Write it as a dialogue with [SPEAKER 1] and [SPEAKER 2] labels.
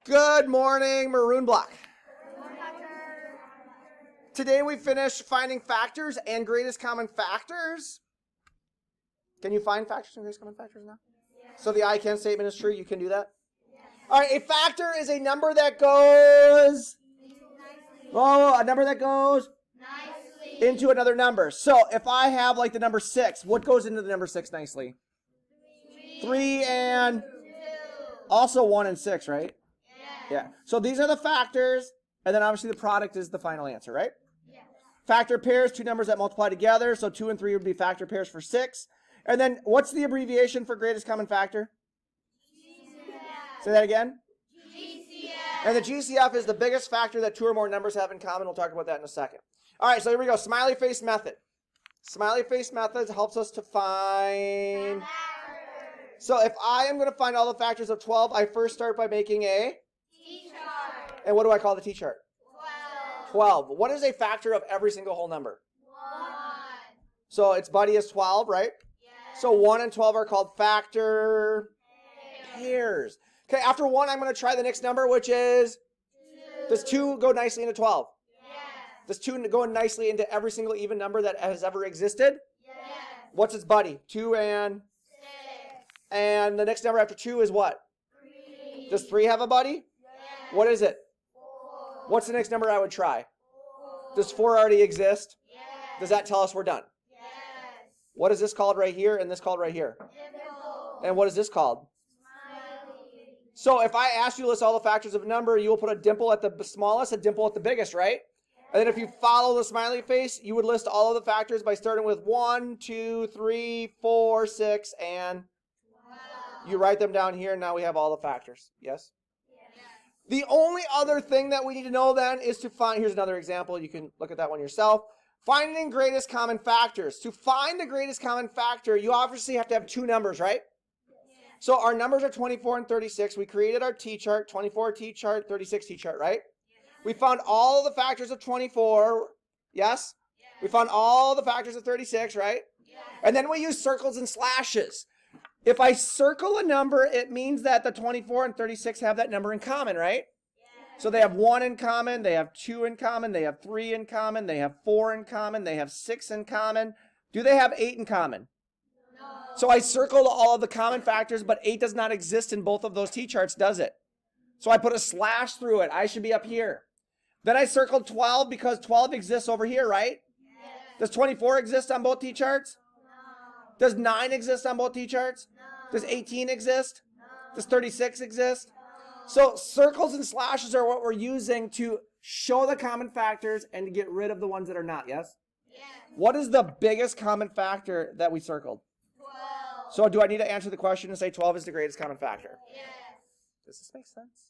[SPEAKER 1] Good morning, Maroon block. Today we finished finding factors and greatest common factors. Can you find factors and greatest common factors now? Yes. So the I can statement is true. You can do that? Yes. All right, a factor is a number that goes... a number that goes... nicely into another number. So if I have like the number 6, what goes into the number 6 nicely? 3 and 2. Also 1 and 6, right? Yeah. So these are the factors, and then obviously the product is the final answer, right? Yes. Factor pairs, two numbers that multiply together. So 2 and 3 would be factor pairs for 6. And then what's the abbreviation for greatest common factor? GCF. Say that again. GCF. And the GCF is the biggest factor that two or more numbers have in common. We'll talk about that in a second. All right, so here we go. Smiley face method. Smiley face method helps us to find... So if I am going to find all the factors of 12, I first start by making a... T-chart. And what do I call the T-chart? 12. What is a factor of every single whole number? 1. So its buddy is 12, right? Yes. So 1 and 12 are called factor pairs. Okay, after 1, I'm going to try the next number, which is... 2. Does 2 go nicely into 12? Yes. Does 2 go nicely into every single even number that has ever existed? Yes. What's its buddy? 2 and... 6. And the next number after 2 is what? 3. Does 3 have a buddy? What is it? 4. What's the next number I would try? 4. Does 4 already exist? Yes. Does that tell us we're done? Yes. What is this called right here and this called right here? Dimple. And what is this called? Smiley. So if I ask you to list all the factors of a number, you will put a dimple at the smallest, a dimple at the biggest, right? Yes. And then if you follow the smiley face, you would list all of the factors by starting with 1, 2, 3, 4, 6, and 12. You write them down here, and now we have all the factors. Yes? The only other thing that we need to know then is to find, here's another example, you can look at that one yourself. Finding greatest common factors. To find the greatest common factor, you obviously have to have two numbers, right? Yeah. So our numbers are 24 and 36. We created our T-chart, 24 T-chart, 36 T-chart, right? Yeah. We found all the factors of 24, yes? Yeah. We found all the factors of 36, right? Yeah. And then we use circles and slashes. If I circle a number, it means that the 24 and 36 have that number in common, right? Yes. So they have 1 in common, they have 2 in common, they have 3 in common, they have 4 in common, they have 6 in common. Do they have 8 in common? No. So I circled all of the common factors, but 8 does not exist in both of those T-charts, does it? So I put a slash through it. I should be up here. Then I circled 12 because 12 exists over here, right? Yes. Does 24 exist on both T-charts? Does 9 exist on both T-charts? No. Does 18 exist? No. Does 36 exist? No. So circles and slashes are what we're using to show the common factors and to get rid of the ones that are not, yes? Yes. What is the biggest common factor that we circled? 12. So do I need to answer the question and say 12 is the greatest common factor? Yes. Does this make sense?